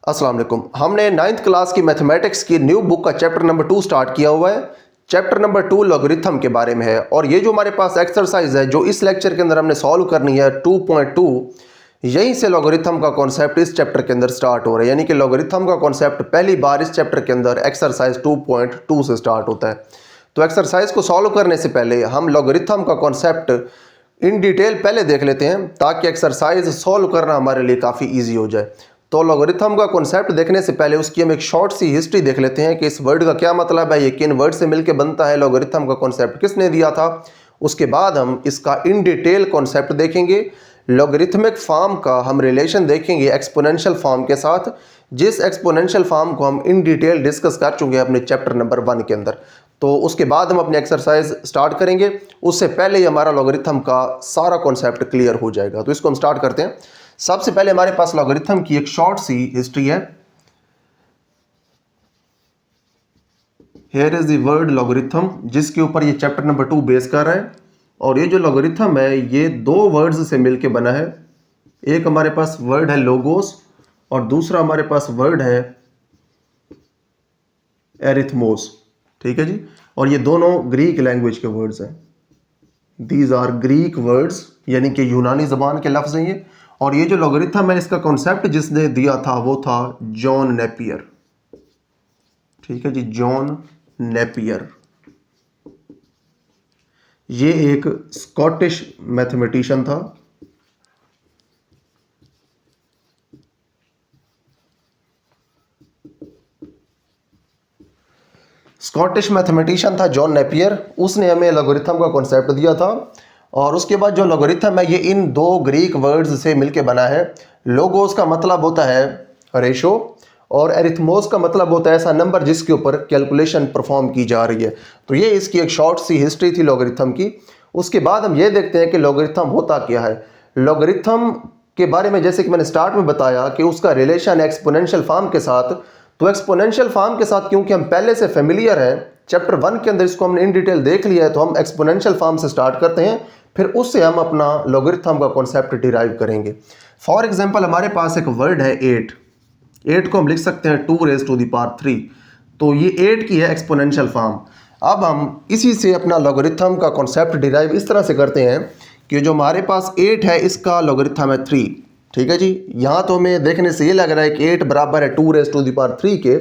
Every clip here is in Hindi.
अस्सलाम वालेकुम। हमने 9th क्लास की मैथमेटिक्स की न्यू बुक का चैप्टर नंबर 2 स्टार्ट किया हुआ है। चैप्टर नंबर 2 लॉगरिथम के बारे में है और ये जो हमारे पास एक्सरसाइज है जो इस लेक्चर के अंदर हमने सॉल्व करनी है 2.2, यहीं से लॉगरिथम का कॉन्सेप्ट इस चैप्टर के अंदर स्टार्ट हो रहा है। यानी कि लॉगरिथम का कॉन्सेप्ट पहली बार इस चैप्टर के अंदर एक्सरसाइज 2.2 से स्टार्ट होता है। तो एक्सरसाइज को सॉल्व करने से पहले हम लॉगरिथम का कॉन्सेप्ट इन डिटेल पहले देख लेते हैं ताकि एक्सरसाइज सॉल्व करना हमारे लिए काफ़ी ईजी हो जाए। तो लॉगरिथम का कॉन्सेप्ट देखने से पहले उसकी हम एक शॉर्ट सी हिस्ट्री देख लेते हैं कि इस वर्ड का क्या मतलब है, ये किन वर्ड से मिलकर बनता है, लॉगरिथम का कॉन्सेप्ट किसने दिया था। उसके बाद हम इसका इन डिटेल कॉन्सेप्ट देखेंगे। लॉगरिथमिक फॉर्म का हम रिलेशन देखेंगे एक्सपोनेंशियल फॉर्म के साथ, जिस एक्सपोनेंशियल फॉर्म को हम इन डिटेल डिस्कस कर चुके हैं अपने चैप्टर नंबर 1 के अंदर। तो उसके बाद हम अपनी एक्सरसाइज स्टार्ट करेंगे, उससे पहले ही हमारा लॉगरिथम का सारा कॉन्सेप्ट क्लियर हो जाएगा। तो इसको हम स्टार्ट करते हैं। सबसे पहले हमारे पास लॉगरिथम की एक शॉर्ट सी हिस्ट्री है। Here is the word logarithm, जिसके ऊपर ये चैप्टर नंबर 2 बेस कर रहा है। और ये जो लॉगरिथम है ये दो वर्ड्स से मिलके बना है। एक हमारे पास वर्ड है लोगोस और दूसरा हमारे पास वर्ड है एरिथमोस। ठीक है जी। और ये दोनों ग्रीक लैंग्वेज के वर्ड्स हैं। दीज आर ग्रीक वर्ड्स, यानी कि यूनानी जबान के लफ्ज हैं ये। और ये जो लॉगरिथम है इसका कॉन्सेप्ट जिसने दिया था वो था जॉन नेपियर। ठीक है जी, जॉन नेपियर। ये एक स्कॉटिश मैथमेटिशियन था। स्कॉटिश मैथमेटिशियन था जॉन नेपियर। उसने हमें लॉगरिथम का कॉन्सेप्ट दिया था। और उसके बाद जो लॉगरिथम है ये इन दो ग्रीक वर्ड्स से मिलके बना है। लोगोस का मतलब होता है रेशो और एरिथमोस का मतलब होता है ऐसा नंबर जिसके ऊपर कैलकुलेशन परफॉर्म की जा रही है। तो ये इसकी एक शॉर्ट सी हिस्ट्री थी लॉगरिथम की। उसके बाद हम ये देखते हैं कि लॉगरिथम होता क्या है। लॉगरिथम के बारे में जैसे कि मैंने स्टार्ट में बताया कि उसका रिलेशन एक्सपोनेंशियल फॉर्म के साथ। तो एक्सपोनेंशियल फॉर्म के साथ क्योंकि हम पहले से फेमिलियर हैं, चैप्टर 1 के अंदर इसको हमने इन डिटेल देख लिया है, तो हम एक्सपोनेंशियल फॉर्म से स्टार्ट करते हैं, फिर उससे हम अपना लॉगरिथम का कॉन्सेप्ट डिराइव करेंगे। फॉर एग्जांपल हमारे पास एक वर्ड है 8 को हम लिख सकते हैं 2⁻³ तो ये 8 की है एक्सपोनेंशियल फॉर्म। अब हम इसी से अपना लॉगरिथम का कॉन्सेप्ट डिराइव इस तरह से करते हैं कि जो हमारे पास 8 है इसका लॉगरिथम है 3। ठीक है जी। यहाँ तो हमें देखने से ये लग रहा है कि 8 बराबर है 2⁻³ के।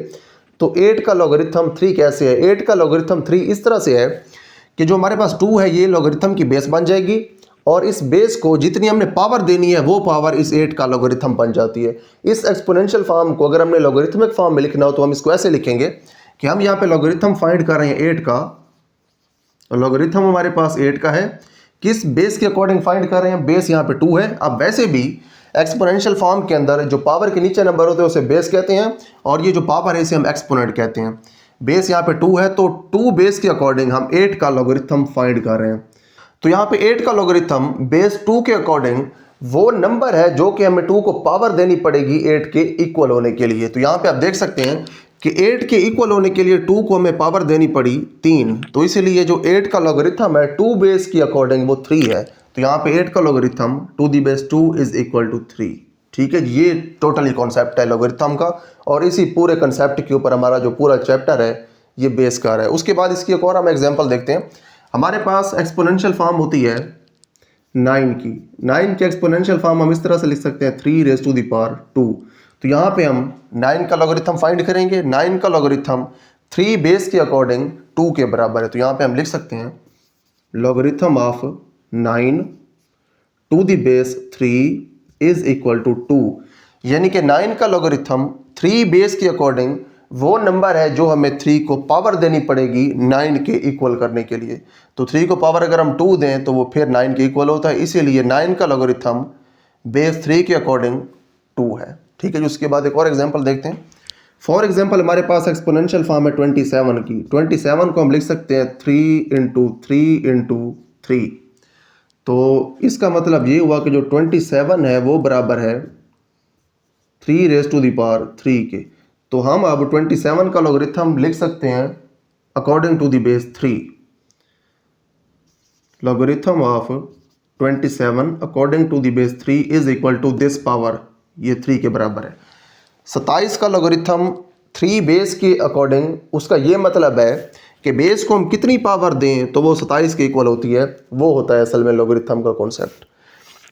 तो 8 का लॉगरिथम 3 कैसे है? 8 का लॉगरिथम 3 इस तरह से है कि जो हमारे पास 2 है ये लॉगरिथम की बेस बन जाएगी और इस बेस को जितनी हमने पावर देनी है वो पावर इस 8 का लॉगरिथम बन जाती है। इस एक्सपोनेंशियल फॉर्म को अगर हमने लॉगरिथमिक फॉर्म में लिखना हो तो हम इसको ऐसे लिखेंगे कि हम यहाँ पे लॉगरिथम फाइंड कर रहे हैं 8 का। लॉगरिथम हमारे पास 8 का है, किस बेस के अकॉर्डिंग फाइंड कर रहे हैं? बेस यहाँ पे 2 है। अब वैसे भी एक्सपोनेंशियल फॉर्म के अंदर जो पावर के नीचे नंबर होते हैं उसे बेस कहते हैं और ये जो पावर है इसे हम एक्सपोनेंट कहते हैं। बेस यहाँ पे 2 है तो 2 बेस के अकॉर्डिंग हम 8 का लॉगरिथम फाइंड कर रहे हैं। तो यहाँ पे 8 का लॉगरिथम बेस 2 के अकॉर्डिंग वो नंबर है जो कि हमें 2 को पावर देनी पड़ेगी 8 के इक्वल होने के लिए। तो यहाँ पे आप देख सकते हैं कि 8 के इक्वल होने के लिए 2 को हमें पावर देनी पड़ी 3। तो इसीलिए जो 8 का लॉगरिथम है 2 बेस की अकॉर्डिंग वो 3 है। तो यहाँ पे 8 का लॉगरिथम 2⁻² इज इक्वल टू 3। ठीक है, ये टोटली कॉन्सेप्ट है लॉगरिथम का और इसी पूरे कॉन्सेप्ट के ऊपर हमारा जो पूरा चैप्टर है ये बेस कर रहा है। उसके बाद इसकी एक और हम एग्जाम्पल देखते हैं। हमारे पास एक्सपोनेंशियल फॉर्म होती है 9 की। 9 की एक्सपोनेंशियल फॉर्म हम इस तरह से लिख सकते हैं 3⁻²। तो यहाँ पे हम 9 का लॉगरिथम फाइंड करेंगे। 9 का लॉगरिथम 3 बेस के अकॉर्डिंग 2 के बराबर है। तो यहाँ पे हम लिख सकते हैं logarithm of 9⁻³ is equal to 2। यानी कि 9 का लॉगरिथम 3 बेस के अकॉर्डिंग वो नंबर है जो हमें 3 को पावर देनी पड़ेगी 9 के इक्वल करने के लिए। तो 3 को पावर अगर हम 2 दें तो वो फिर 9 के इक्वल होता है, इसीलिए 9 का लॉगरिथम बेस 3 के अकॉर्डिंग 2 है। ठीक है जी। उसके बाद एक और एग्जांपल देखते हैं। फॉर एग्जांपल हमारे पास एक्सपोनेंशियल फॉर्म है 27 की। 27 को हम लिख सकते हैं 3 × 3 × 3। तो इसका मतलब ये हुआ कि जो 27 है वो बराबर है 3⁻³ के। तो हम अब 27 का लॉगरिथम लिख सकते हैं according to the base 3। Logarithm of 27 according to the base 3 is equal to this power, ये 3 के बराबर है। 27 का लॉगरिथम 3 बेस के अकॉर्डिंग, उसका ये मतलब है कि बेस को हम कितनी पावर दें तो वो 27 के इक्वल होती है, वो होता है असल में लॉगरिथम का कॉन्सेप्ट।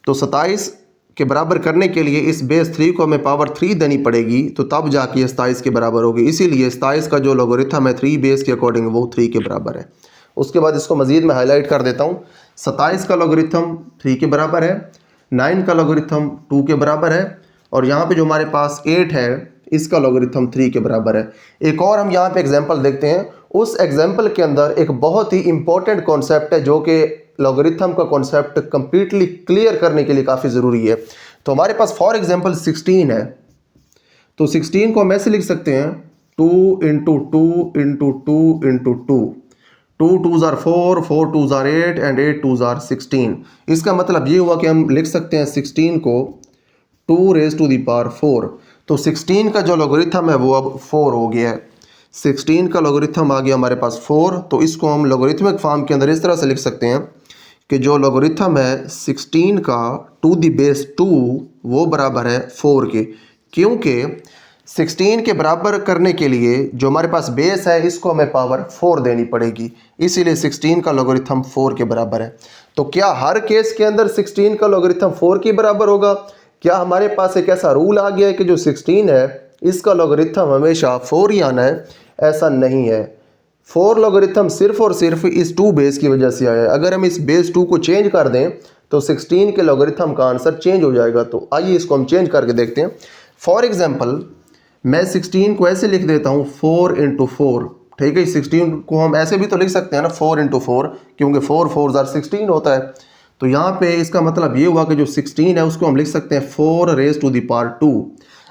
तो 27 के बराबर करने के लिए इस बेस 3 को हमें पावर 3 देनी पड़ेगी, तो तब जाके 27 के बराबर होगी। इसीलिए 27 का जो लॉगरिथम है 3 बेस के अकॉर्डिंग वो 3 के बराबर है। उसके बाद इसको मज़ीद मैं हाईलाइट कर देता हूँ। 27 का लॉगरिथम 3 के बराबर है, 9 का लॉगरिथम 2 के बराबर है, और यहाँ पे जो हमारे पास 8 है इसका लॉगरिथम 3 के बराबर है। एक और हम यहाँ पे एग्जांपल देखते हैं। उस एग्जांपल के अंदर एक बहुत ही इंपॉर्टेंट कॉन्सेप्ट है जो कि लॉगरिथम का कॉन्सेप्ट कंप्लीटली क्लियर करने के लिए काफ़ी ज़रूरी है। तो हमारे पास फॉर एग्जांपल 16 है, तो 16 को हम ऐसे लिख सकते हैं 2 into 2 into 2 into 2, 2 2s are 4, 4 2s are 8 and 8 2s are 16। इसका मतलब ये हुआ कि हम लिख सकते हैं 16 को 2 रेज़ टू द पावर 4। तो 16 का जो लॉगरिथम है वो अब 4 हो गया है। 16 का लॉगरिथम आ गया हमारे पास 4। तो इसको हम लॉगरिथमिक फॉर्म के अंदर इस तरह से लिख सकते हैं कि जो लॉगरिथम है 16 का टू द बेस 2 वो बराबर है 4 के, क्योंकि 16 के बराबर करने के लिए जो हमारे पास बेस है इसको हमें पावर 4 देनी पड़ेगी, इसीलिए 16 का लॉगरिथम 4 के बराबर है। तो क्या हर केस के अंदर 16 का लॉगरिथम 4 के बराबर होगा? क्या हमारे पास एक ऐसा रूल आ गया है कि जो 16 है इसका लॉगरिथम हमेशा 4 ही आना है? ऐसा नहीं है। 4 लॉगरिथम सिर्फ और सिर्फ इस 2 बेस की वजह से आया है। अगर हम इस बेस 2 को चेंज कर दें तो 16 के लॉगरिथम का आंसर चेंज हो जाएगा। तो आइए इसको हम चेंज करके देखते हैं। फॉर एग्जांपल मैं 16 को ऐसे लिख देता हूँ 4 इंटू 4, ठीक है। 16 को हम ऐसे भी तो लिख सकते हैं ना 4 इंटू 4, क्योंकि 4 4s are 16 होता है। तो यहाँ पे इसका मतलब ये हुआ कि जो 16 है उसको हम लिख सकते हैं 4 रेज़ टू द पावर 2।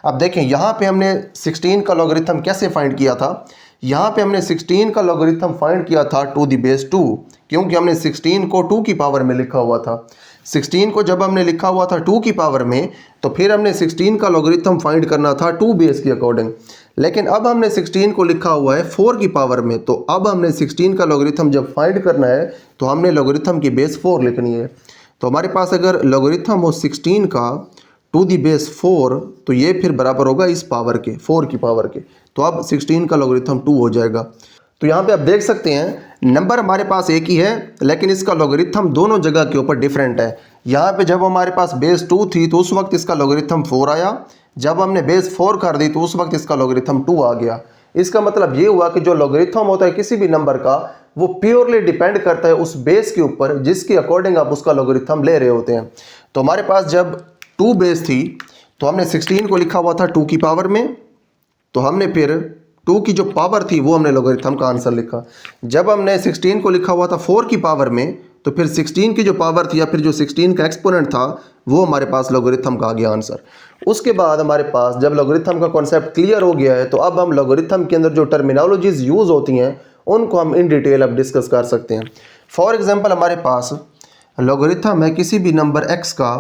अब देखें यहाँ पे हमने 16 का लॉगरिथम कैसे फाइंड किया था। यहाँ पे हमने 16 का लॉगरिथम फाइंड किया था टू द बेस 2, क्योंकि हमने 16 को 2 की पावर में लिखा हुआ था। 16 को जब हमने लिखा हुआ था 2 की पावर में, तो फिर हमने 16 का लॉगरिथम फाइंड करना था 2 बेस के अकॉर्डिंग। लेकिन अब हमने 16 को लिखा हुआ है 4 की पावर में, तो अब हमने 16 का लॉगरिथम जब फाइंड करना है तो हमने लॉगरिथम की बेस 4 लिखनी है। तो हमारे पास अगर लॉगरिथम हो 16 का टू दी बेस 4, तो ये फिर बराबर होगा इस पावर के 4 की पावर के। तो अब 16 का लॉगरिथम 2 हो जाएगा। तो यहाँ पे आप देख सकते हैं नंबर हमारे पास एक ही है, लेकिन इसका लॉगरिथम दोनों जगह के ऊपर डिफरेंट है। यहाँ पे जब हमारे पास बेस 2 थी तो उस वक्त इसका लॉगरिथम 4 आया, जब हमने बेस 4 कर दी तो उस वक्त इसका लॉगरिथम 2 आ गया। इसका मतलब ये हुआ कि जो लॉगरिथम होता है किसी भी नंबर का वो प्योरली डिपेंड करता है उस बेस के ऊपर जिसके अकॉर्डिंग आप उसका लॉगरिथम ले रहे होते हैं। तो हमारे पास जब 2 बेस थी तो हमने 16 को लिखा हुआ था 2 की पावर में, तो हमने फिर 2 की जो पावर थी वो हमने लॉगरिथम का आंसर लिखा। जब हमने 16 को लिखा हुआ था 4 की पावर में, तो फिर 16 की जो पावर थी या फिर जो 16 का एक्सपोनेंट था वो हमारे पास लॉगरिथम का आ गया आंसर। उसके बाद हमारे पास जब लॉगरिथम का कॉन्सेप्ट क्लियर हो गया है तो अब हम लॉगरिथम के अंदर जो टर्मिनोलॉजीज यूज़ होती हैं उनको हम इन डिटेल अब डिस्कस कर सकते हैं। फॉर एग्जांपल हमारे पास लॉगरिथम है किसी भी नंबर x का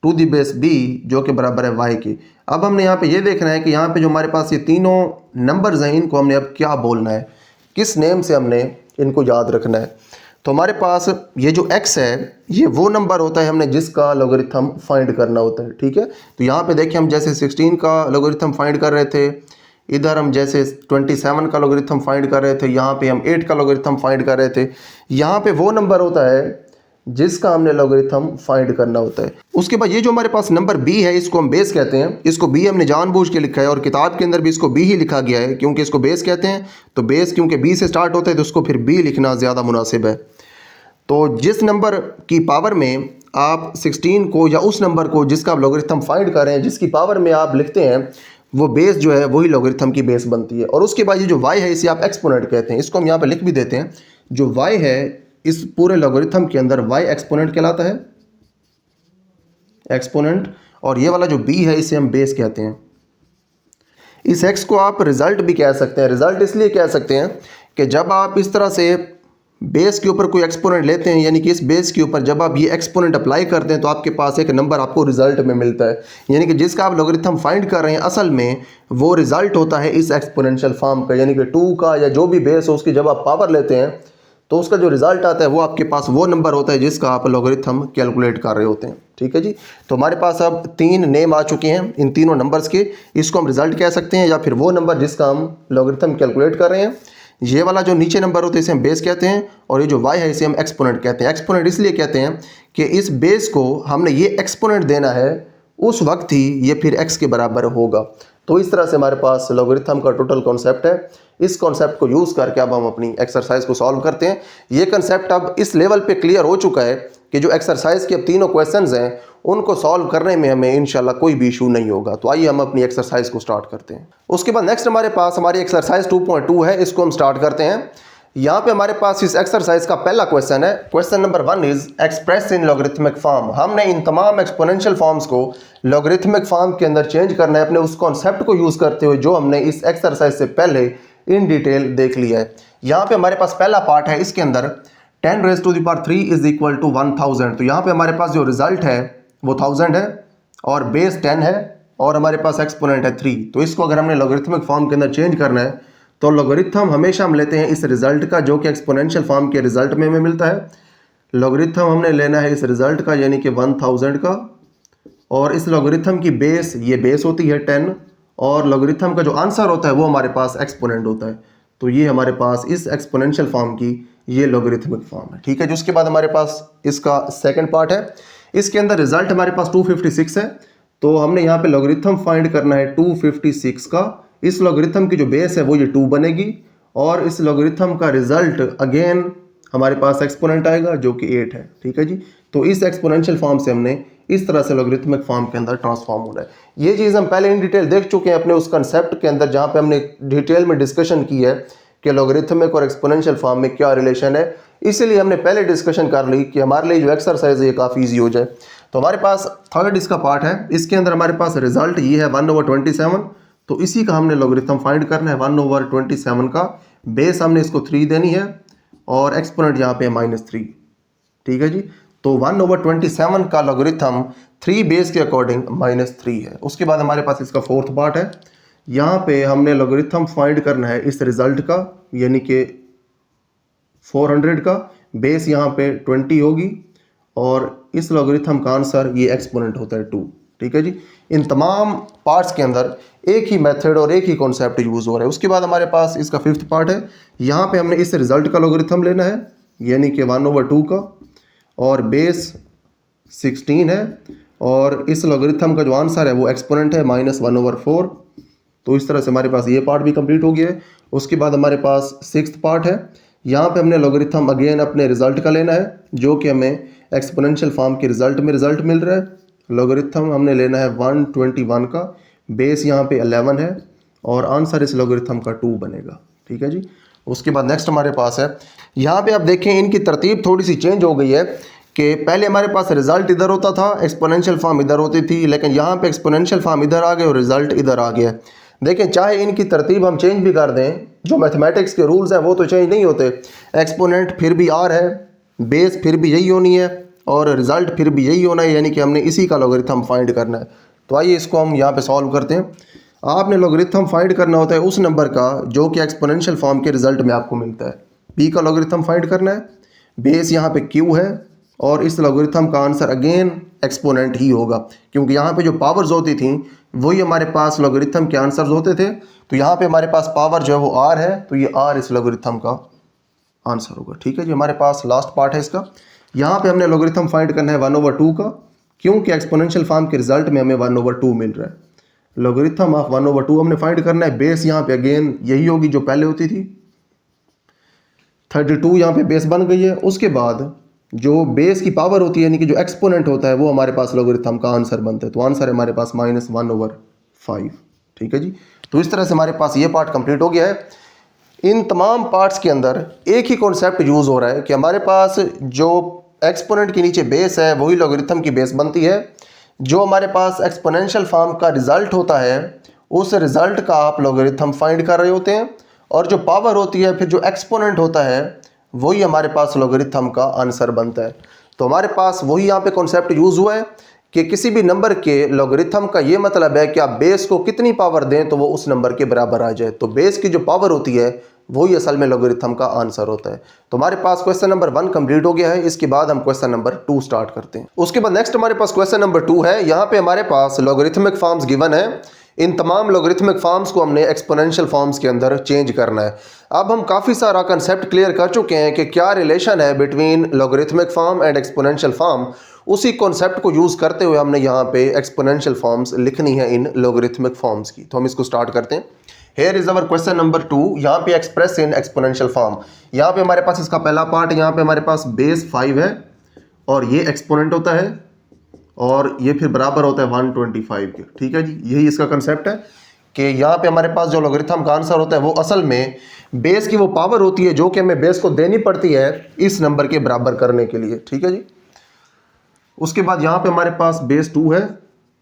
टू दी बेस b जो कि बराबर है y की। अब हमने यहाँ पे ये देखना है कि यहाँ पे जो हमारे पास ये तीनों नंबर्स हैं इनको हमने अब क्या बोलना है, किस नेम से हमने इनको याद रखना है। तो हमारे पास ये जो x है ये वो नंबर होता है हमने जिसका लॉगरिथम फाइंड करना होता है, ठीक है। तो यहाँ पे देखिए हम जैसे 16 का लॉगरिथम फाइंड कर रहे थे, इधर हम जैसे 27 का लॉगरिथम फाइंड कर रहे थे, यहाँ पे हम 8 का लॉगरिथम फाइंड कर रहे थे। यहाँ पे वो नंबर होता है जिसका हमने लॉगरिथम फाइंड करना होता है। उसके बाद ये जो हमारे पास नंबर b है इसको हम बेस कहते हैं। इसको b हमने जानबूझ के लिखा है और किताब के अंदर भी इसको b ही लिखा गया है क्योंकि इसको बेस कहते हैं। तो बेस क्योंकि b से स्टार्ट होता है तो उसको फिर b लिखना ज़्यादा मुनासिब है। तो जिस नंबर की पावर में आप 16 को या उस नंबर को जिसका आप लॉगरिथम फाइंड कर रहे हैं जिसकी पावर में आप लिखते हैं वो बेस जो है वही लॉगरिथम की बेस बनती है। और उसके बाद ये जो y है इसे आप एक्सपोनेंट कहते हैं। इसको हम यहाँ पे लिख भी देते हैं। जो y है इस पूरे लॉगरिथम के अंदर y एक्सपोनेंट कहलाता है, एक्सपोनेंट। और ये वाला जो b है इसे हम बेस कहते हैं। इस x को आप रिजल्ट भी कह सकते हैं। रिजल्ट इसलिए कह सकते हैं कि जब आप इस तरह से बेस के ऊपर कोई एक्सपोनेंट लेते हैं, यानी कि इस बेस के ऊपर जब आप ये एक्सपोनेंट अप्लाई करते हैं तो आपके पास एक नंबर आपको रिजल्ट में मिलता है, यानी कि जिसका आप लॉगरिथम फाइंड कर रहे हैं असल में वो रिजल्ट होता है इस एक्सपोनेंशियल फॉर्म का, यानी कि 2 का या जो भी बेस हो उसकी जब आप पावर लेते हैं तो उसका जो रिजल्ट आता है वो आपके पास वो नंबर होता है जिसका आप लॉगरिथम कैलकुलेट कर रहे होते हैं। ठीक है जी। तो हमारे पास अब 3 नेम आ चुके हैं इन तीनों नंबर्स के। इसको हम रिजल्ट कह सकते हैं या फिर वो नंबर जिसका हम लॉगरिथम कैलकुलेट कर रहे हैं। ये वाला जो नीचे नंबर होता है इसे हम बेस कहते हैं, और ये जो y है इसे हम एक्सपोनेंट कहते हैं। एक्सपोनेंट इसलिए कहते हैं कि इस बेस को हमने ये एक्सपोनेंट देना है उस वक्त ही ये फिर x के बराबर होगा। तो इस तरह से हमारे पास लॉगरिथम का टोटल कॉन्सेप्ट है। इस कॉन्सेप्ट को यूज़ करके अब हम अपनी एक्सरसाइज को सॉल्व करते हैं। ये कॉन्सेप्ट अब इस लेवल पे क्लियर हो चुका है कि जो एक्सरसाइज के अब तीनों क्वेश्चंस हैं उनको सॉल्व करने में हमें इंशाल्लाह कोई भी इशू नहीं होगा। तो आइए हम अपनी एक्सरसाइज को स्टार्ट करते हैं। उसके बाद नेक्स्ट हमारे पास हमारी एक्सरसाइज 2.2 है, इसको हम स्टार्ट करते हैं। यहाँ पे हमारे पास इस एक्सरसाइज का पहला क्वेश्चन है। Question number 1 is express in logarithmic form. हमने इन तमाम एक्सपोनेंशियल फॉर्म्स को लॉगरिथमिक फॉर्म के अंदर चेंज करना है अपने उस कॉन्सेप्ट को यूज करते हुए जो हमने इस एक्सरसाइज से पहले इन डिटेल देख लिया है। यहाँ पे हमारे पास पहला पार्ट है, इसके अंदर 10⁻³ इज इक्वल टू 1000। तो यहाँ पे हमारे पास जो रिजल्ट है वो 1000 है और बेस 10 है और हमारे पास एक्सपोनेंट है 3। तो इसको अगर हमने लॉगरिथमिक फॉर्म के अंदर चेंज करना है तो लॉगरिथम हमेशा हम लेते हैं इस रिजल्ट का जो कि एक्सपोनेंशियल फॉर्म के रिजल्ट में हमें मिलता है। लॉगरिथम हमने लेना है इस रिजल्ट का यानी कि 1000 का, और इस लॉगरिथम की बेस ये बेस होती है 10, और लॉगरिथम का जो आंसर होता है वो हमारे पास एक्सपोनेंट होता है। तो ये हमारे पास इस एक्सपोनेंशियल फॉर्म की ये लॉगरिथमिक फॉर्म है। ठीक है, जिसके बाद हमारे पास इसका सेकंड पार्ट है। इसके अंदर रिजल्ट हमारे पास 256 है। तो हमने यहाँ पे लॉगरिथम फाइंड करना है 256 का। इस लॉगरिथम की जो बेस है वो ये 2 बनेगी और इस लॉगरिथम का रिजल्ट अगेन हमारे पास एक्सपोनेंट आएगा जो कि 8 है। ठीक है जी। तो इस एक्सपोनेंशियल फॉर्म से हमने इस तरह से लॉगरिथमिक फॉर्म के अंदर ट्रांसफॉर्म होना है। ये चीज़ हम पहले इन डिटेल देख चुके हैं अपने उस कंसेप्ट के अंदर जहाँ पे हमने डिटेल में डिस्कशन की है कि लॉगरिथमिक और एक्सपोनेंशियल फॉर्म में क्या रिलेशन है। इसीलिए हमने पहले डिस्कशन कर ली कि हमारे लिए जो एक्सरसाइज है ये काफ़ी ईजी हो जाए। तो हमारे पास थर्ड इसका पार्ट है। इसके अंदर हमारे पास रिजल्ट ये है 1/27। तो इसी का हमने लॉगरिथम फाइंड करना है 1/27 का। बेस हमने इसको 3 देनी है और एक्सपोनेंट यहाँ पे है -3। ठीक है जी। तो 1/27 का लॉगरिथम 3 बेस के अकॉर्डिंग -3 है। उसके बाद हमारे पास इसका फोर्थ पार्ट है। यहाँ पे हमने लॉगरिथम फाइंड करना है इस रिजल्ट का यानी कि 400 का। बेस यहाँ पे 20 होगी और इस लॉगरिथम का आंसर ये एक्सपोनेंट होता है 2। ठीक है जी। इन तमाम पार्ट्स के अंदर एक ही मेथड और एक ही कॉन्सेप्ट यूज हो रहा है। उसके बाद हमारे पास इसका फिफ्थ पार्ट है। यहाँ पे हमने इस रिजल्ट का लॉगरिथम लेना है यानी कि 1/2 का, और बेस 16 है और इस लॉगरिथम का जो आंसर है वो एक्सपोनेंट है -1/4। तो इस तरह से हमारे पास ये पार्ट भी कंप्लीट हो गया है। उसके बाद हमारे पास सिक्स्थ पार्ट है। यहाँ पे हमने लॉगरिथम अगेन अपने रिजल्ट का लेना है जो कि हमें एक्सपोनेंशियल फॉर्म के रिजल्ट में रिजल्ट मिल रहा है। लॉगरिथम हमने लेना है 121 का। बेस यहाँ पे 11 है और आंसर इस लॉगरिथम का 2 बनेगा। ठीक है जी। उसके बाद नेक्स्ट हमारे पास है, यहाँ पे आप देखें इनकी तरतीब थोड़ी सी चेंज हो गई है कि पहले हमारे पास रिजल्ट इधर होता था, एक्सपोनेंशियल फॉर्म इधर होती थी, लेकिन यहाँ पे एक्सपोनेंशियल फॉर्म इधर आ गए और रिजल्ट इधर आ गया। देखें चाहे इनकी तरतीब हम चेंज भी कर दें, जो मैथमेटिक्स के रूल्स हैं वो तो चेंज नहीं होते। एक्सपोनेंट फिर भी आर है, बेस फिर भी यही होनी है और रिजल्ट फिर भी यही होना है, यानी कि हमने इसी का लॉगरिथम फाइंड करना है। तो आइए इसको हम यहाँ पे सॉल्व करते हैं। आपने लॉगरिथम फाइंड करना होता है उस नंबर का जो कि एक्सपोनेंशियल फॉर्म के रिजल्ट में आपको मिलता है। पी का लॉगरिथम फाइंड करना है, बेस यहाँ पे क्यू है और इस लॉगरिथम का आंसर अगेन एक्सपोनेंट ही होगा क्योंकि यहाँ पे जो पावर्स होती थी वही हमारे पास लॉगरिथम के आंसर्स होते थे। तो यहाँ पे हमारे पास पावर जो है वो आर है, तो ये आर इस लॉगरिथम का आंसर होगा। ठीक है जी। हमारे पास लास्ट पार्ट है इसका। यहाँ पे हमने लॉगरिथम फाइंड करना है 1/2 का क्योंकि एक्सपोनेंशियल फॉर्म के रिजल्ट में हमें 1/2 मिल रहा है। लॉगरिथम ऑफ 1/2 हमने फाइंड करना है। बेस यहाँ पे अगेन यही होगी जो पहले होती थी, 32 यहाँ पे बेस बन गई है। उसके बाद जो बेस की पावर होती है यानी कि जो एक्सपोनेंट होता है वो हमारे पास लॉगरिथम का आंसर बनता है। तो आंसर है हमारे पास -1/5। ठीक है जी। तो इस तरह से हमारे पास ये पार्ट कंप्लीट हो गया है। इन तमाम पार्ट्स के अंदर एक ही कॉन्सेप्ट यूज हो रहा है कि हमारे पास जो एक्सपोनेंट के नीचे बेस है वही लॉगरिथम की बेस बनती है। जो हमारे पास एक्सपोनेंशियल फॉर्म का रिजल्ट होता है उस रिजल्ट का आप लॉगरिथम फाइंड कर रहे होते हैं और जो पावर होती है फिर जो एक्सपोनेंट होता है वही हमारे पास लॉगरिथम का आंसर बनता है। तो हमारे पास वही यहाँ पे कॉन्सेप्ट यूज हुआ है कि किसी भी नंबर के लॉगरिथम का ये मतलब है कि आप बेस को कितनी पावर दें तो वो उस नंबर के बराबर आ जाए। तो बेस की जो पावर होती है वही असल में लोगरिथम का आंसर होता है। तो हमारे पास क्वेश्चन नंबर 1 कंप्लीट हो गया है। इसके बाद हम क्वेश्चन नंबर 2 स्टार्ट करते हैं। उसके बाद नेक्स्ट हमारे पास क्वेश्चन नंबर 2 है। यहाँ पे हमारे पास लोगरिथमिक फॉर्म्स गिवन है। इन तमाम लोगरिथमिक फॉर्म्स को हमने एक्सपोनेंशियल फॉर्म्स के अंदर चेंज करना है। अब हम काफ़ी सारा कंसेप्ट क्लियर कर चुके हैं कि क्या रिलेशन है between logarithmic form and exponential form. उसी कॉन्सेप्ट को यूज़ करते हुए हमने यहाँ पे एक्सपोनेंशियल फॉर्म्स लिखनी है इन लोगरिथमिक फॉर्म्स की। तो हम इसको स्टार्ट करते हैं। Here is our question number 2। यहाँ पे एक्सप्रेस इन एक्सपोनेंशियल फॉर्म। यहाँ पे हमारे पास इसका पहला पार्ट, यहाँ पे हमारे पास बेस 5 है और ये एक्सपोनेंट होता है और ये फिर बराबर होता है 125 के। ठीक है जी, यही इसका कंसेप्ट है कि यहाँ पे हमारे पास जो लोगरिथम का आंसर होता है वो असल में बेस की वो पावर होती है जो कि हमें बेस को देनी पड़ती है इस नंबर के बराबर करने के लिए। ठीक है जी। उसके बाद यहाँ पे हमारे पास बेस 2 है,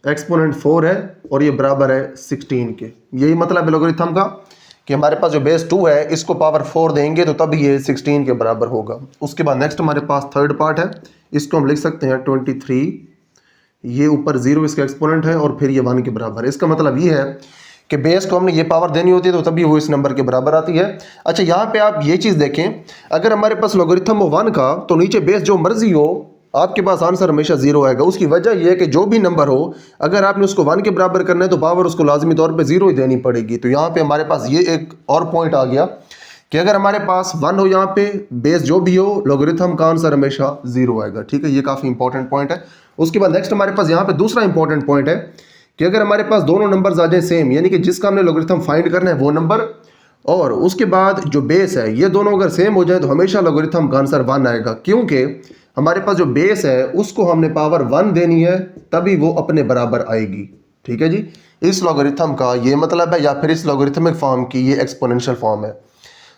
एक्सपोनेंट 4 है और ये बराबर है 16 के। यही मतलब है लोगरिथम का कि हमारे पास जो बेस 2 है इसको पावर 4 देंगे तो तभी ये 16 के बराबर होगा। उसके बाद नेक्स्ट हमारे पास थर्ड पार्ट है। इसको हम लिख सकते हैं 23, ये ऊपर 0 इसका एक्सपोनेंट है और फिर ये 1 के बराबर है। इसका मतलब ये है कि बेस को हमने ये पावर देनी होती है तो तभी वो इस नंबर के बराबर आती है। अच्छा, यहाँ पे आप ये चीज़ देखें, अगर हमारे पास लोगरिथम हो 1 का तो नीचे बेस जो मर्जी हो आपके पास आंसर हमेशा 0 आएगा। उसकी वजह यह है कि जो भी नंबर हो अगर आपने उसको 1 के बराबर करना है तो पावर उसको लाजमी तौर पे 0 ही देनी पड़ेगी। तो यहाँ पे हमारे पास ये एक और पॉइंट आ गया कि अगर हमारे पास 1 हो यहाँ पे बेस जो भी हो लोगरिथम का आंसर हमेशा 0 आएगा। ठीक है, ये काफ़ी इंपॉर्टेंट पॉइंट है। उसके बाद नेक्स्ट हमारे पास यहाँ पे दूसरा इंपॉर्टेंट पॉइंट है कि अगर हमारे पास दोनों नंबर्स आ जाए सेम, यानी कि जिसका हमने लोगरिथम फाइंड करना है वो नंबर और उसके बाद जो बेस है ये दोनों अगर सेम हो जाए तो हमेशा लोगरिथम का आंसर 1 आएगा, क्योंकि हमारे पास जो बेस है उसको हमने पावर 1 देनी है तभी वो अपने बराबर आएगी। ठीक है जी, इस लोगरिथम का ये मतलब है, या फिर इस लोगरिथमिक फॉर्म की ये एक्सपोनेंशियल फॉर्म है।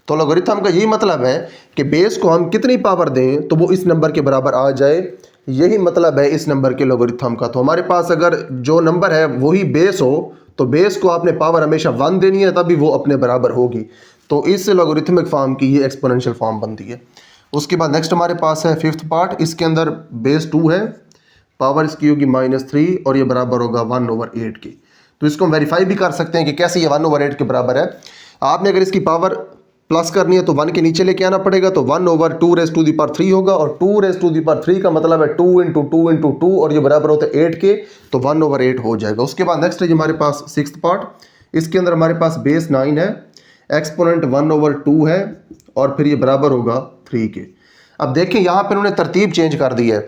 तो लोगरिथम का यही मतलब है कि बेस को हम कितनी पावर दें तो वो इस नंबर के बराबर आ जाए। यही मतलब है इस नंबर के लोगरिथम का। तो हमारे पास अगर जो नंबर है वही बेस हो तो बेस को आपने पावर हमेशा 1 देनी है तभी वो अपने बराबर होगी। तो इस लोगरिथमिक फॉर्म की ये एक्सपोनेंशियल फॉर्म बनती है। उसके बाद नेक्स्ट हमारे पास है फिफ्थ पार्ट। इसके अंदर बेस 2 है, पावर इसकी होगी -3 और ये बराबर होगा 1/8 की। तो इसको हम वेरीफाई भी कर सकते हैं कि कैसे ये 1/8 के बराबर है। आपने अगर इसकी पावर प्लस करनी है तो 1 के नीचे लेके आना पड़ेगा, तो 1/2⁻³ होगा और 2⁻³ का मतलब है 2 × 2 × 2 और ये बराबर होता है 8 के, तो 1/8 हो जाएगा। उसके बाद नेक्स्ट है हमारे पास सिक्स्थ पार्ट। इसके अंदर हमारे पास बेस 9 है, एक्सपोनेंट 1/2 है और फिर ये बराबर होगा 3 के। अब देखें यहाँ पर उन्होंने तरतीब चेंज कर दी है।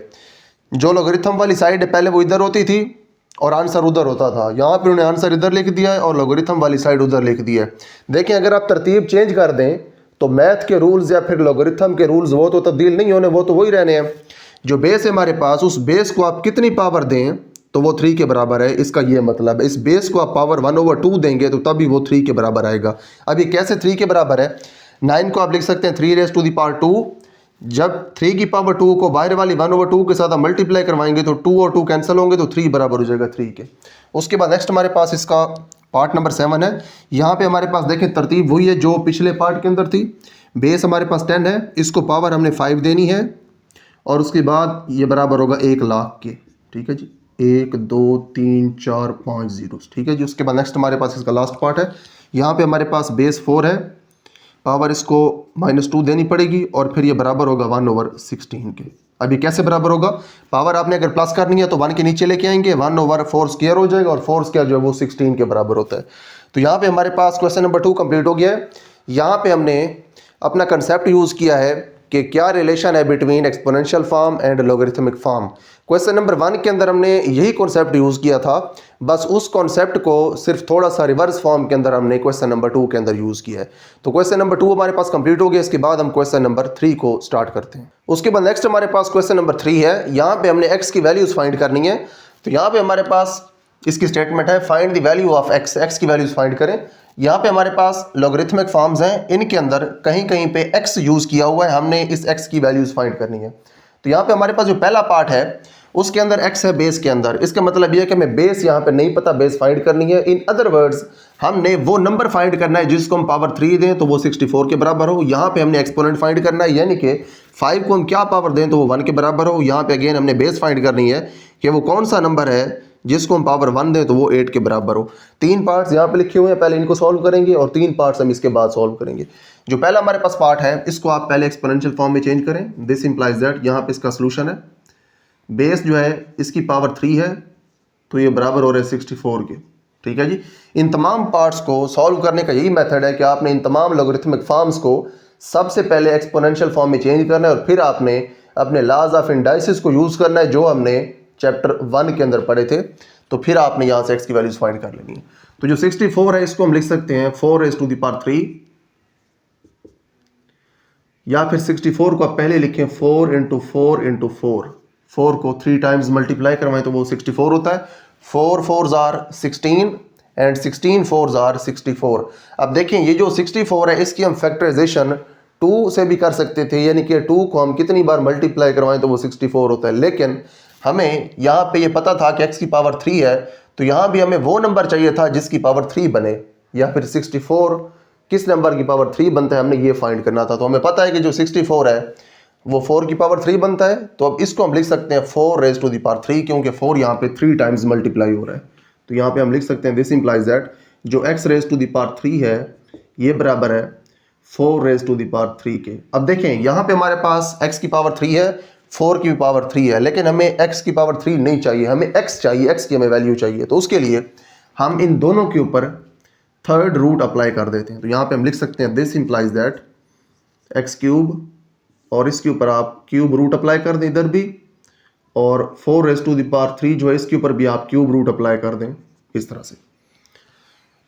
जो लोगरिथम वाली साइड है पहले वो इधर होती थी और आंसर उधर होता था, यहाँ पे उन्होंने आंसर इधर लिख दिया है और लोगरिथम वाली साइड उधर लिख दिया है। देखें अगर आप तरतीब चेंज कर दें तो मैथ के रूल्स या फिर लोगरिथम के रूल्स वो तो तब्दील नहीं होने, वो तो वही रहने हैं। जो बेस है हमारे पास उस बेस को आप कितनी पावर दें तो वो 3 के बराबर है। इसका ये मतलब है इस बेस को आप पावर 1/2 देंगे तो तभी वो 3 के बराबर आएगा। अब ये कैसे 3 के बराबर है? 9 को आप लिख सकते हैं 3⁻²। जब 3 की पावर 2 को बाहर वाली 1/2 के साथ मल्टीप्लाई करवाएंगे तो 2 और 2 कैंसिल होंगे तो 3 बराबर हो जाएगा 3 के। उसके बाद नेक्स्ट हमारे पास इसका पार्ट नंबर 7 है। यहाँ पे हमारे पास देखें तरतीब वही है जो पिछले पार्ट के अंदर थी। बेस हमारे पास 10 है, इसको पावर हमने 5 देनी है और उसके बाद ये बराबर होगा 1 लाख के। ठीक है जी, 1 2 3 4 5 0। ठीक है जी। उसके बाद नेक्स्ट हमारे पास इसका लास्ट पार्ट है। यहाँ पे हमारे पास बेस 4 है, पावर इसको -2 देनी पड़ेगी और फिर ये बराबर होगा 1/16 के। अभी कैसे बराबर होगा? पावर आपने अगर प्लस करनी है तो 1 के नीचे लेके आएंगे, 1/4² हो जाएगा और 4² जो है वो 16 के बराबर होता है। तो यहाँ पे हमारे पास क्वेश्चन नंबर 2 कंप्लीट हो गया है। यहाँ पे हमने अपना कंसेप्ट यूज़ किया है कि क्या रिलेशन है between exponential form and logarithmic form. Question number 1 के अंदर हमने यही कॉन्सेप्ट यूज़ किया था, बस उस कॉन्सेप्ट को सिर्फ थोड़ा सा रिवर्स फॉर्म के अंदर हमने क्वेश्चन नंबर 2 के अंदर यूज़ किया है। तो क्वेश्चन नंबर 2 हमारे पास कंप्लीट हो गया। इसके बाद हम क्वेश्चन नंबर 3 को स्टार्ट करते हैं। उसके बाद नेक्स्ट हमारे पास क्वेश्चन नंबर 3 है। यहाँ पे हमने x की वैल्यूज़ फाइंड करनी है। तो यहाँ पे हमारे पास इसकी स्टेटमेंट है find the value of x की वैल्यूज़ फाइंड करें। यहाँ पे हमारे पास लोगरिथमिक फॉर्म्स हैं, इनके अंदर कहीं कहीं पे x यूज़ किया हुआ है, हमने इस x की वैल्यूज़ फाइंड करनी है। तो यहाँ पे हमारे पास जो पहला पार्ट है उसके अंदर x है बेस के अंदर। इसका मतलब यह है कि हमें बेस यहाँ पे नहीं पता, बेस फाइंड करनी है। इन अदर वर्ड्स हमने वो नंबर फाइंड करना है जिसको हम पावर 3 दें तो वो 64 के बराबर हो। यहाँ पे हमने एक्सपोनेंट फाइंड करना है, यानी कि 5 को हम क्या पावर दें तो वो 1 के बराबर हो। यहाँ पे अगेन हमने बेस फाइंड करनी है कि वो कौन सा नंबर है जिसको हम पावर 1 दें तो वो 8 के बराबर हो। 3 पार्ट्स यहाँ पे लिखे हुए हैं, पहले इनको सॉल्व करेंगे और 3 पार्ट्स हम इसके बाद सॉल्व करेंगे। जो पहला हमारे पास पार्ट है इसको आप पहले एक्सपोनेंशियल फॉर्म में चेंज करें। दिस इंप्लाइज दैट यहाँ पे इसका सोल्यूशन है, बेस जो है इसकी पावर 3 है तो ये बराबर हो रहा है 64 के। ठीक है जी। इन तमाम पार्ट्स को सॉल्व करने का यही मेथड है कि आपने इन तमाम लॉगरिथमिक फॉर्म्स को सबसे पहले एक्सपोनेंशियल फॉर्म में चेंज करना है और फिर आपने अपने लॉज ऑफ इंडाइसिस को यूज़ करना है जो हमने चैप्टर 1 के अंदर पढ़े थे। तो फिर आपने यहाँ से x की वैल्यूज फाइंड कर लेनी है। तो जो 64 है इसको हम लिख सकते हैं 4 raised to the power 3, या फिर 64 को आप पहले लिखें 4 into 4 into 4, 4 को 3 टाइम्स मल्टीप्लाई करवाएं तो वो 64 होता है। 4 4s are 16 and 16 4s are 64। अब देखें ये जो 64 है इसकी हम फैक्टराइजेशन 2 से भी कर सकते थे, यानी कि 2 को हम कितनी बार मल्टीप्लाई करवाएं तो वो 64 होता है। लेकिन हमें यहाँ पे ये पता था कि x की पावर 3 है, तो यहाँ भी हमें वो नंबर चाहिए था जिसकी पावर 3 बने, या फिर 64 किस नंबर की पावर 3 बनता है, हमने ये फाइंड करना था। तो हमें पता है कि जो 64 है वो 4 की पावर 3 बनता है। तो अब इसको हम लिख सकते हैं 4 raised to the power 3, क्योंकि 4 यहाँ पे 3 टाइम्स मल्टीप्लाई हो रहा है। तो यहाँ पे हम लिख सकते हैं दिस इंप्लाइज दैट जो x raised to the power 3 है ये बराबर है 4 raised to the power 3 के। अब देखें यहाँ पे हमारे पास x की पावर 3 है, 4 की भी पावर 3 है, लेकिन हमें x की पावर 3 नहीं चाहिए, हमें x चाहिए, x की हमें वैल्यू चाहिए। तो उसके लिए हम इन दोनों के ऊपर थर्ड रूट अप्लाई कर देते हैं। तो यहाँ पे हम लिख सकते हैं this implies that x cube, और इसके ऊपर आप क्यूब रूट अप्लाई कर दें इधर भी, और 4 raised to the power 3 जो है इसके ऊपर भी आप क्यूब रूट अप्लाई कर दें इस तरह से।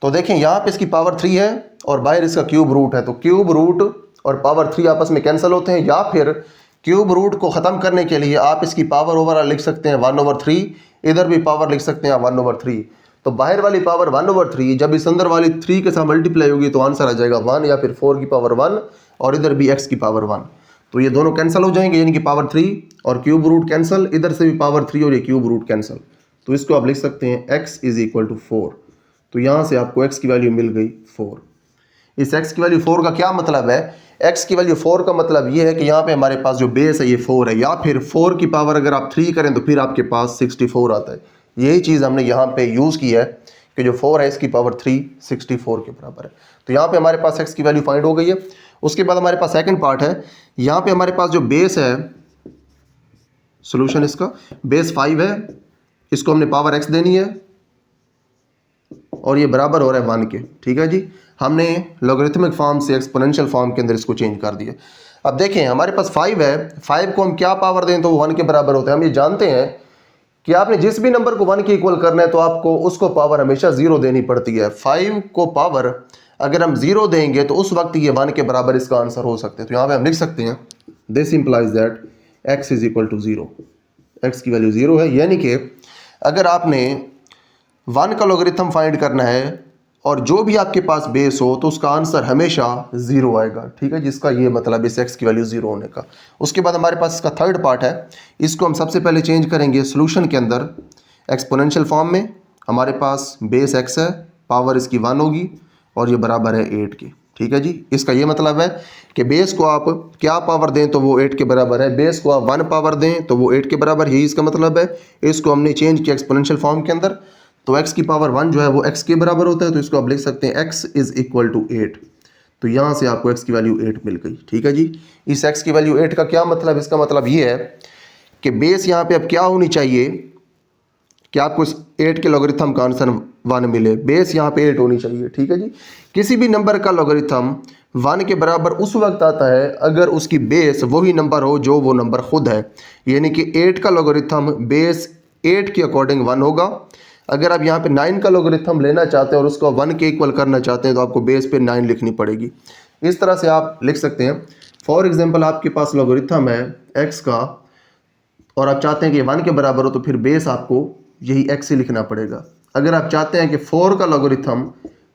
तो देखें यहाँ पे इसकी पावर 3 है और बाहर इसका क्यूब रूट है, तो क्यूब रूट और पावर 3 आपस में कैंसिल होते हैं, या फिर क्यूब रूट को ख़त्म करने के लिए आप इसकी पावर ओवरऑल लिख सकते हैं 1/3, इधर भी पावर लिख सकते हैं 1/3। तो बाहर वाली पावर 1/3 जब इस अंदर वाली 3 के साथ मल्टीप्लाई होगी तो आंसर आ जाएगा 1, या फिर 4 की पावर 1 और इधर भी x की पावर 1। तो ये दोनों कैंसिल हो जाएंगे, यानी कि पावर 3 और क्यूब रूट कैंसिल, इधर से भी पावर 3 और ये क्यूब रूट कैंसिल। तो इसको आप लिख सकते हैं x = 4। तो यहाँ से आपको x की वैल्यू मिल गई 4। इस x की वैल्यू 4 का क्या मतलब है? x की वैल्यू 4 का मतलब ये है कि यहाँ पे हमारे पास जो बेस है ये 4 है, या फिर 4 की पावर अगर आप 3 करें तो फिर आपके पास 64 आता है। यही चीज़ हमने यहाँ पे यूज़ की है कि जो 4 है इसकी पावर 3 64 के बराबर है। तो यहाँ पे हमारे पास x की वैल्यू फाइंड हो गई है। उसके बाद हमारे पास सेकंड पार्ट है, यहाँ पे हमारे पास जो बेस है, सोल्यूशन इसका बेस 5 है, इसको हमने पावर x देनी है और ये बराबर हो रहा है 1 के। ठीक है जी, हमने लॉगरिथमिक फॉर्म से एक्सपोनेंशियल फॉर्म के अंदर इसको चेंज कर दिया। अब देखें हमारे पास 5 है, 5 को हम क्या पावर दें तो वो 1 के बराबर होता है। हम ये जानते हैं कि आपने जिस भी नंबर को 1 के इक्वल करना है तो आपको उसको पावर हमेशा 0 देनी पड़ती है। 5 को पावर अगर हम 0 देंगे तो उस वक्त ये 1 के बराबर इसका आंसर हो सकते हैं। तो यहाँ पे हम लिख सकते हैं this implies that x = 0, x की वैल्यू 0 है, यानी कि अगर आपने 1 का लॉगरिथम फाइंड करना है और जो भी आपके पास बेस हो तो उसका आंसर हमेशा 0 आएगा। ठीक है, जिसका ये मतलब इस x की वैल्यू 0 होने का। उसके बाद हमारे पास इसका थर्ड पार्ट है, इसको हम सबसे पहले चेंज करेंगे सोल्यूशन के अंदर एक्सपोनेंशियल फॉर्म में। हमारे पास बेस x है, पावर इसकी 1 होगी और ये बराबर है 8 के। ठीक है जी, इसका ये मतलब है कि बेस को आप क्या पावर दें तो वो 8 के बराबर है, बेस को आप 1 पावर दें तो वो 8 के बराबर, यही इसका मतलब है। इसको हमने चेंज किया एक्सपोनेंशियल फॉर्म के अंदर, तो x की पावर 1 जो है वो x के बराबर होता है। तो इसको आप लिख सकते हैं x = 8। तो यहाँ से आपको x की वैल्यू 8 मिल गई। ठीक है जी, इस x की वैल्यू 8 का क्या मतलब? इसका मतलब ये है कि बेस यहाँ पे अब क्या होनी चाहिए कि आपको इस 8 के लॉगरिथम का आंसर 1 मिले। बेस यहाँ पे 8 होनी चाहिए। ठीक है जी, किसी भी नंबर का लॉगरिथम 1 के बराबर उस वक्त आता है अगर उसकी बेस वही नंबर हो जो वो नंबर खुद है, यानी कि 8 का लॉगरिथम बेस 8 के अकॉर्डिंग 1 होगा। अगर आप यहाँ पे 9 का लॉगरिथम लेना चाहते हैं और उसको 1 के इक्वल करना चाहते हैं तो आपको बेस पे 9 लिखनी पड़ेगी। इस तरह से आप लिख सकते हैं। फॉर एग्जांपल आपके पास लॉगरिथम है x का और आप चाहते हैं कि 1 के बराबर हो तो फिर बेस आपको यही x ही लिखना पड़ेगा। अगर आप चाहते हैं कि 4 का लॉगरिथम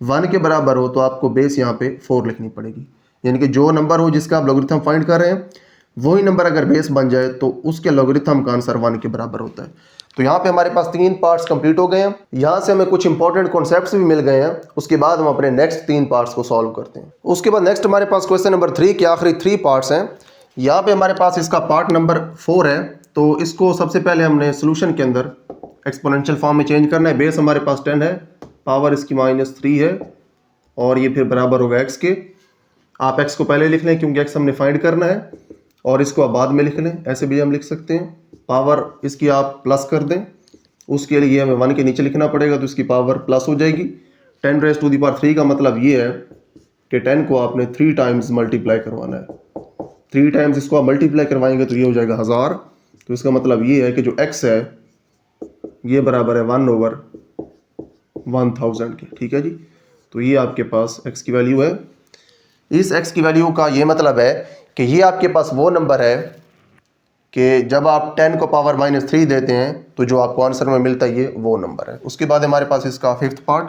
1 के बराबर हो तो आपको बेस यहाँ पे 4 लिखनी पड़ेगी, यानी कि जो नंबर हो जिसका आप लॉगरिथम फाइंड कर रहे हैं वही नंबर अगर बेस बन जाए तो उसके लॉगरिथम का आंसर 1 के बराबर होता है। तो यहाँ पे हमारे पास 3 पार्ट्स कंप्लीट हो गए हैं। यहाँ से हमें कुछ इंपॉर्टेंट कॉन्सेप्ट्स भी मिल गए हैं। उसके बाद हम अपने नेक्स्ट 3 पार्ट्स को सॉल्व करते हैं। उसके बाद नेक्स्ट हमारे पास क्वेश्चन नंबर 3 के आखिरी 3 पार्ट्स हैं। यहाँ पे हमारे पास इसका पार्ट नंबर 4 है। तो इसको सबसे पहले हमने सोल्यूशन के अंदर एक्सपोनेंशियल फॉर्म में चेंज करना है। बेस हमारे पास 10 है, पावर इसकी -3 है और ये फिर बराबर होगा x के। आप x को पहले लिख लें क्योंकि x हमने फाइंड करना है, और इसको आप बाद में लिख लें, ऐसे भी हम लिख सकते हैं। पावर इसकी आप प्लस कर दें, उसके लिए हमें 1 के नीचे लिखना पड़ेगा तो इसकी पावर प्लस हो जाएगी। 10⁻³ का मतलब ये है कि 10 को आपने 3 टाइम्स मल्टीप्लाई करवाना है। 3 टाइम्स इसको आप मल्टीप्लाई करवाएंगे तो ये हो जाएगा 1000। तो इसका मतलब ये है कि जो x है ये बराबर है 1/1000 के। ठीक है जी, तो ये आपके पास x की वैल्यू है। इस x की वैल्यू का ये मतलब है कि ये आपके पास वो नंबर है कि जब आप 10 को पावर -3 देते हैं तो जो आपको आंसर में मिलता है ये वो नंबर है। उसके बाद हमारे पास इसका 5th पार्ट,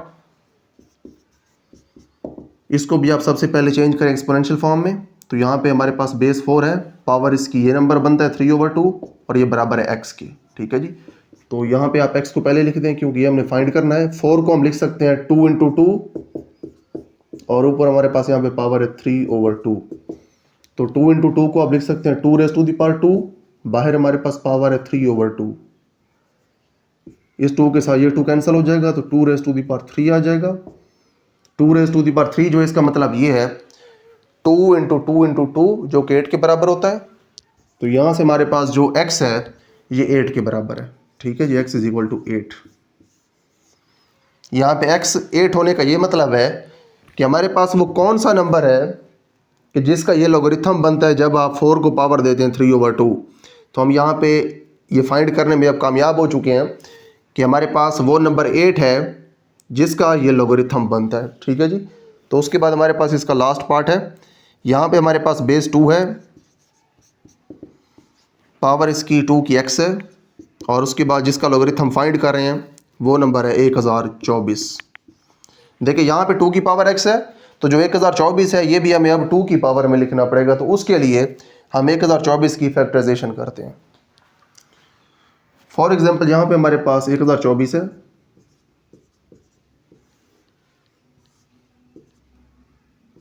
इसको भी आप सबसे पहले चेंज करें एक्सपोनेंशियल फॉर्म में। तो यहाँ पे हमारे पास बेस 4 है, पावर इसकी ये नंबर बनता है 3/2 और ये बराबर है x के। ठीक है जी, तो यहाँ पे आप x को पहले लिख दें क्योंकि ये हमने फाइंड करना है। 4 को हम लिख सकते हैं 2 × 2 और ऊपर हमारे पास यहाँ पे पावर है 3/2। तो 2 × 2 को आप लिख सकते हैं 2⁻², बाहर हमारे पास पावर है 3/2। इस 2 के साथ ये 2 कैंसिल हो जाएगा तो 2⁻³ आ जाएगा। 2⁻³ जो इसका मतलब ये है 2 × 2 × 2 जो कि 8 के बराबर होता है। तो यहाँ से हमारे पास जो x है ये 8 के बराबर है। ठीक है जी, x = 8। यहाँ पे x 8 होने का ये मतलब है कि हमारे पास वो कौन सा नंबर है कि जिसका ये लोगरिथम बनता है जब आप 4 को पावर देते हैं 3/2। तो हम यहाँ पे ये फाइंड करने में अब कामयाब हो चुके हैं कि हमारे पास वो नंबर 8 है जिसका ये लोगरिथम बनता है। ठीक है जी, तो उसके बाद हमारे पास इसका लास्ट पार्ट है। यहाँ पे हमारे पास बेस 2 है, पावर इसकी 2 की x है और उसके बाद जिसका लोगरिथम फाइंड कर रहे हैं वो नंबर है 1024। देखिए यहाँ पे 2 की पावर x है तो जो 1024 है ये भी हमें अब 2 की पावर में लिखना पड़ेगा। तो उसके लिए हम 1024 की फैक्टराइजेशन करते हैं। फॉर एग्जांपल यहाँ पे हमारे पास 1024 है,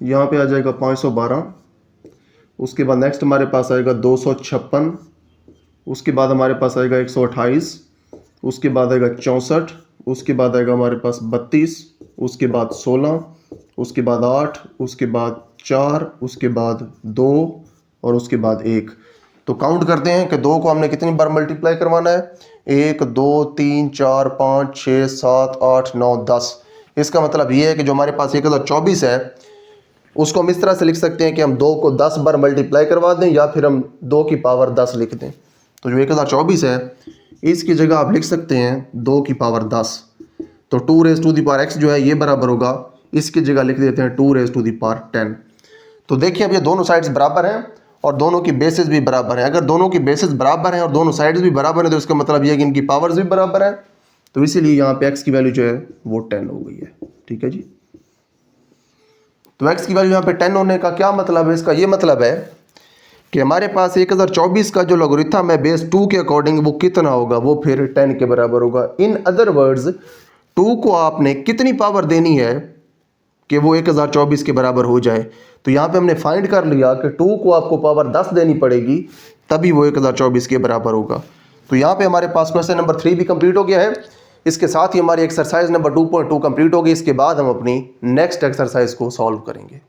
यहाँ पे आ जाएगा 512, उसके बाद नेक्स्ट हमारे पास आएगा 256, उसके बाद हमारे पास आएगा 128, उसके बाद आएगा 64, उसके बाद आएगा हमारे पास 32, उसके बाद 16, उसके बाद 8, उसके बाद 4, उसके बाद 2 और उसके बाद 1। तो काउंट करते हैं कि 2 को हमने कितनी बार मल्टीप्लाई करवाना है। 1 2 3 4 5 6 7 8 9 10। इसका मतलब ये है कि जो हमारे पास 1024 है उसको हम इस तरह से लिख सकते हैं कि हम 2 को 10 बार मल्टीप्लाई करवा दें या फिर हम 2 की पावर 10 लिख दें। तो जो 1024 है इसकी जगह आप लिख सकते हैं 2 की पावर 10। तो 2⁻x जो है ये बराबर होगा, इसकी जगह लिख देते हैं 2⁻10। तो देखिए अब ये दोनों साइड्स बराबर हैं और दोनों की बेसिस भी बराबर हैं। अगर दोनों की बेसिस बराबर हैं और दोनों साइड्स भी बराबर हैं तो इसका मतलब ये है कि इनकी पावर्स भी बराबर हैं। तो इसीलिए यहाँ पे x की वैल्यू जो है वो 10 हो गई है। ठीक है जी, तो x की वैल्यू यहाँ पे 10 होने का क्या मतलब है? इसका ये मतलब है कि हमारे पास 1024 का जो लोगरिथम है बेस 2 के अकॉर्डिंग वो कितना होगा, वो फिर 10 के बराबर होगा। इन अदर वर्ड्स 2 को आपने कितनी पावर देनी है कि वो 1024 के बराबर हो जाए। तो यहाँ पे हमने फाइंड कर लिया कि 2 को आपको पावर 10 देनी पड़ेगी तभी वो 1024 के बराबर होगा। तो यहाँ पे हमारे पास क्वेश्चन नंबर 3 भी कंप्लीट हो गया है। इसके साथ ही हमारी एक्सरसाइज नंबर 2.2 कंप्लीट होगी। इसके बाद हम अपनी नेक्स्ट एक्सरसाइज को सॉल्व करेंगे।